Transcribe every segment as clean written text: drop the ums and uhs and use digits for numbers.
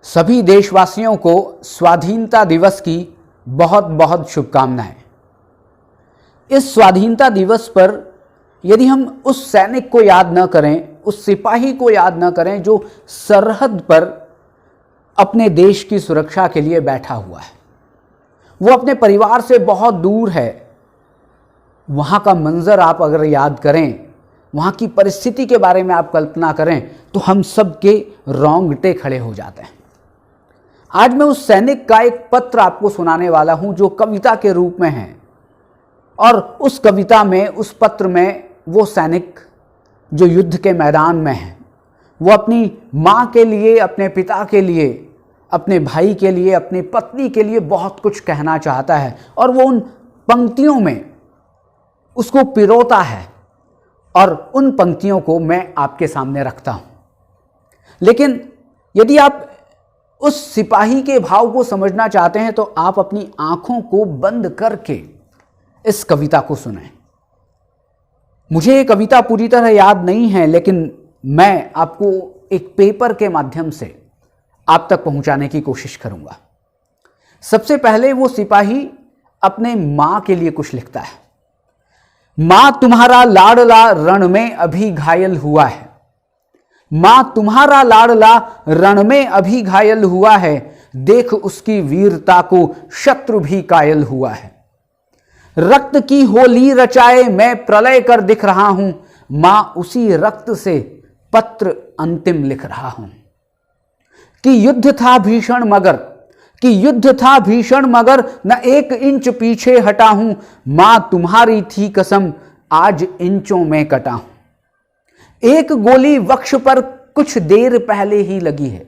सभी देशवासियों को स्वाधीनता दिवस की बहुत बहुत शुभकामनाएं। इस स्वाधीनता दिवस पर यदि हम उस सैनिक को याद न करें, उस सिपाही को याद न करें जो सरहद पर अपने देश की सुरक्षा के लिए बैठा हुआ है, वो अपने परिवार से बहुत दूर है, वहाँ का मंजर आप अगर याद करें, वहाँ की परिस्थिति के बारे में आप कल्पना करें, तो हम सब के रोंगटे खड़े हो जाते हैं। आज मैं उस सैनिक का एक पत्र आपको सुनाने वाला हूं जो कविता के रूप में है, और उस कविता में, उस पत्र में वो सैनिक जो युद्ध के मैदान में है, वो अपनी माँ के लिए, अपने पिता के लिए, अपने भाई के लिए, अपनी पत्नी के लिए बहुत कुछ कहना चाहता है, और वो उन पंक्तियों में उसको पिरोता है, और उन पंक्तियों को मैं आपके सामने रखता हूं। लेकिन यदि आप उस सिपाही के भाव को समझना चाहते हैं तो आप अपनी आंखों को बंद करके इस कविता को सुनें। मुझे ये कविता पूरी तरह याद नहीं है, लेकिन मैं आपको एक पेपर के माध्यम से आप तक पहुंचाने की कोशिश करूंगा। सबसे पहले वो सिपाही अपने मां के लिए कुछ लिखता है। मां तुम्हारा लाडला रण में अभी घायल हुआ है, मां तुम्हारा लाडला रण में अभी घायल हुआ है, देख उसकी वीरता को शत्रु भी कायल हुआ है। रक्त की होली रचाए मैं प्रलय कर दिख रहा हूं, मां उसी रक्त से पत्र अंतिम लिख रहा हूं। कि युद्ध था भीषण मगर, कि युद्ध था भीषण मगर न एक इंच पीछे हटा हूं, मां तुम्हारी थी कसम आज इंचों में कटा हूं। एक गोली वक्ष पर कुछ देर पहले ही लगी है।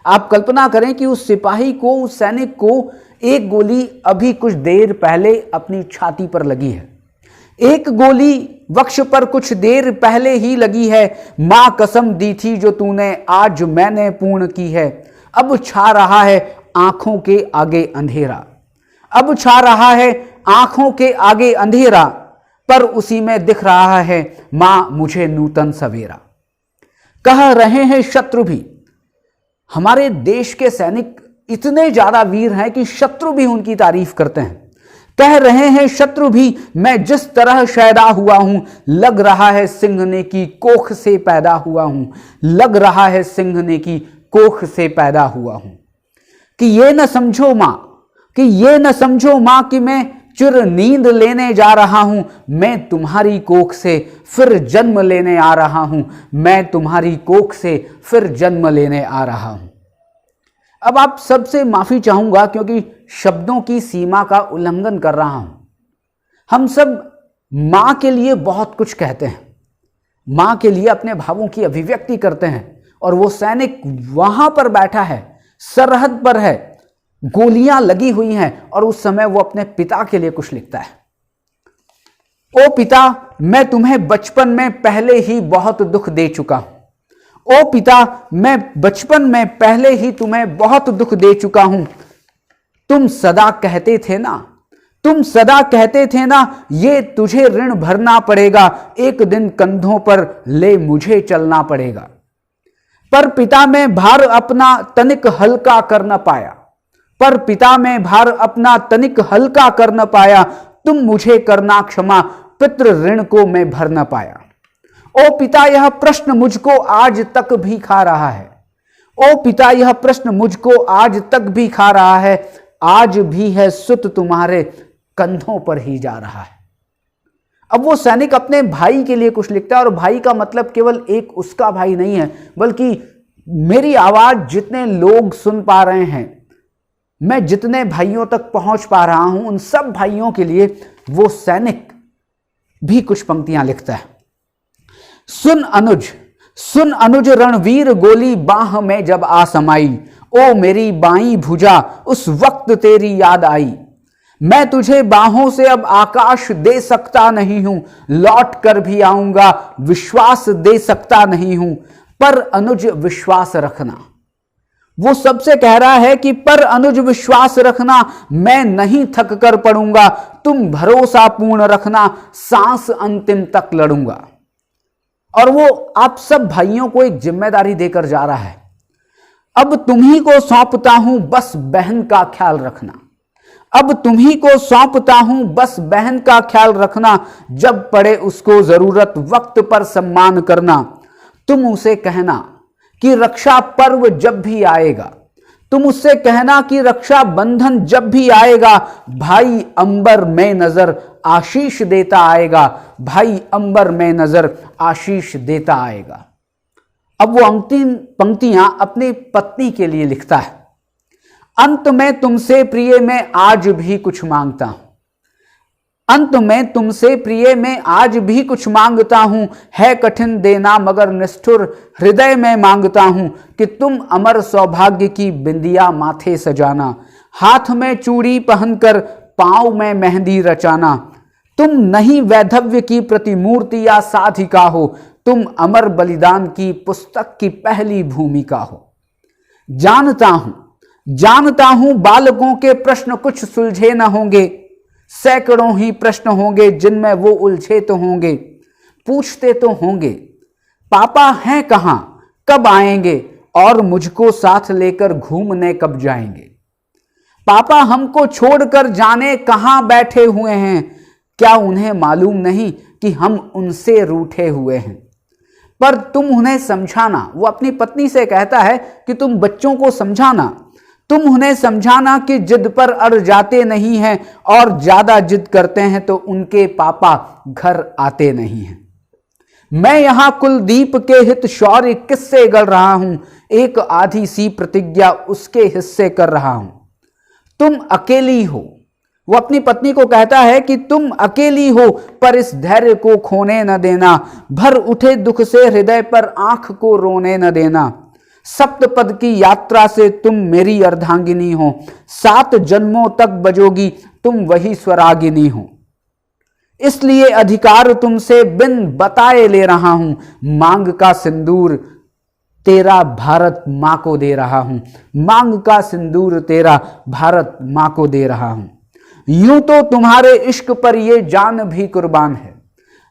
आप कल्पना करें कि उस सिपाही को, उस सैनिक को एक गोली अभी कुछ देर पहले अपनी छाती पर लगी है। एक गोली वक्ष पर कुछ देर पहले ही लगी है, मां कसम दी थी जो तूने आज मैंने पूर्ण की है। अब छा रहा है आंखों के आगे अंधेरा, अब छा रहा है आंखों के आगे अंधेरा, पर उसी में दिख रहा है मां मुझे नूतन सवेरा। कह रहे हैं शत्रु भी, हमारे देश के सैनिक इतने ज्यादा वीर हैं कि शत्रु भी उनकी तारीफ करते हैं। कह रहे हैं शत्रु भी, मैं जिस तरह शैदा हुआ हूं, लग रहा है सिंघने की कोख से पैदा हुआ हूं, लग रहा है सिंघने की कोख से पैदा हुआ हूं। कि ये न समझो मां, कि ये न समझो मां कि मैं चिर नींद लेने जा रहा हूं, मैं तुम्हारी कोख से फिर जन्म लेने आ रहा हूं, मैं तुम्हारी कोख से फिर जन्म लेने आ रहा हूं। अब आप सबसे माफी चाहूंगा क्योंकि शब्दों की सीमा का उल्लंघन कर रहा हूं। हम सब मां के लिए बहुत कुछ कहते हैं, मां के लिए अपने भावों की अभिव्यक्ति करते हैं, और वो सैनिक वहां पर बैठा है, सरहद पर है, गोलियां लगी हुई हैं, और उस समय वो अपने पिता के लिए कुछ लिखता है। ओ पिता, मैं तुम्हें बचपन में पहले ही बहुत दुख दे चुका हूं। ओ पिता, मैं बचपन में पहले ही तुम्हें बहुत दुख दे चुका हूं। तुम सदा कहते थे ना, तुम सदा कहते थे ना, ये तुझे ऋण भरना पड़ेगा, एक दिन कंधों पर ले मुझे चलना पड़ेगा। पर पिता में भार अपना तनिक हल्का कर न पाया, पर पिता में भार अपना तनिक हल्का कर न पाया, तुम मुझे करना क्षमा, पितृ ऋण को मैं भर न पाया। ओ पिता, यह प्रश्न मुझको आज तक भी खा रहा है। ओ पिता, यह प्रश्न मुझको आज तक भी खा रहा है, आज भी है सुत तुम्हारे कंधों पर ही जा रहा है। अब वो सैनिक अपने भाई के लिए कुछ लिखता है, और भाई का मतलब केवल एक उसका भाई नहीं है, बल्कि मेरी आवाज जितने लोग सुन पा रहे हैं, मैं जितने भाइयों तक पहुंच पा रहा हूं, उन सब भाइयों के लिए वो सैनिक भी कुछ पंक्तियां लिखता है। सुन अनुज, सुन अनुज रणवीर गोली बाह में जब आ समाई, ओ मेरी बाईं भुजा उस वक्त तेरी याद आई। मैं तुझे बाहों से अब आकाश दे सकता नहीं हूं, लौट कर भी आऊंगा विश्वास दे सकता नहीं हूं, पर अनुज विश्वास रखना। वो सबसे कह रहा है कि पर अनुज विश्वास रखना, मैं नहीं थक कर पड़ूंगा, तुम भरोसा पूर्ण रखना, सांस अंतिम तक लड़ूंगा। और वो आप सब भाइयों को एक जिम्मेदारी देकर जा रहा है। अब तुम्ही को सौंपता हूं बस बहन का ख्याल रखना। अब तुम्ही को सौंपता हूं बस बहन का ख्याल रखना, जब पड़े उसको जरूरत वक्त पर सम्मान करना। तुम उसे कहना कि रक्षा पर्व जब भी आएगा, तुम उससे कहना कि रक्षा बंधन जब भी आएगा, भाई अंबर में नजर आशीष देता आएगा, भाई अंबर में नजर आशीष देता आएगा। अब वो अंतिम पंक्तियां अपनी पत्नी के लिए लिखता है। अंत में तुमसे प्रिय मैं आज भी कुछ मांगता हूं, अंत में तुमसे प्रिय मैं आज भी कुछ मांगता हूं, है कठिन देना मगर निष्ठुर हृदय में मांगता हूं, कि तुम अमर सौभाग्य की बिंदिया माथे सजाना, हाथ में चूड़ी पहनकर पांव में मेहंदी रचाना। तुम नहीं वैधव्य की प्रतिमूर्ति या साधिका हो, तुम अमर बलिदान की पुस्तक की पहली भूमिका हो। जानता हूं बालकों के प्रश्न कुछ सुलझे न होंगे, सैकड़ों ही प्रश्न होंगे जिनमें वो उलझे तो होंगे। पूछते तो होंगे पापा हैं कहां, कब आएंगे, और मुझको साथ लेकर घूमने कब जाएंगे। पापा हमको छोड़कर जाने कहां बैठे हुए हैं, क्या उन्हें मालूम नहीं कि हम उनसे रूठे हुए हैं। पर तुम उन्हें समझाना, वो अपनी पत्नी से कहता है कि तुम बच्चों को समझाना, तुम उन्हें समझाना कि जिद पर अड़ जाते नहीं हैं, और ज्यादा जिद करते हैं तो उनके पापा घर आते नहीं हैं। मैं यहां कुलदीप के हित शौर्य किससे गढ़ रहा हूं, एक आधी सी प्रतिज्ञा उसके हिस्से कर रहा हूं। तुम अकेली हो, वो अपनी पत्नी को कहता है कि तुम अकेली हो, पर इस धैर्य को खोने न देना, भर उठे दुख से हृदय पर आंख को रोने न देना। सप्तपद की यात्रा से तुम मेरी अर्धांगिनी हो, 7 जन्मों तक बजोगी तुम वही स्वरागिनी हो। इसलिए अधिकार तुमसे बिन बताए ले रहा हूं, मांग का सिंदूर तेरा भारत मां को दे रहा हूं, मांग का सिंदूर तेरा भारत मां को दे रहा हूं। यूं तो तुम्हारे इश्क पर ये जान भी कुर्बान है,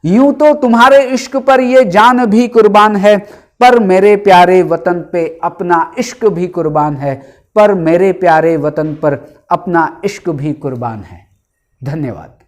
यूं तो तुम्हारे इश्क पर ये जान भी कुर्बान है, पर मेरे प्यारे वतन पे अपना इश्क भी कुर्बान है, पर मेरे प्यारे वतन पर अपना इश्क भी कुर्बान है। धन्यवाद।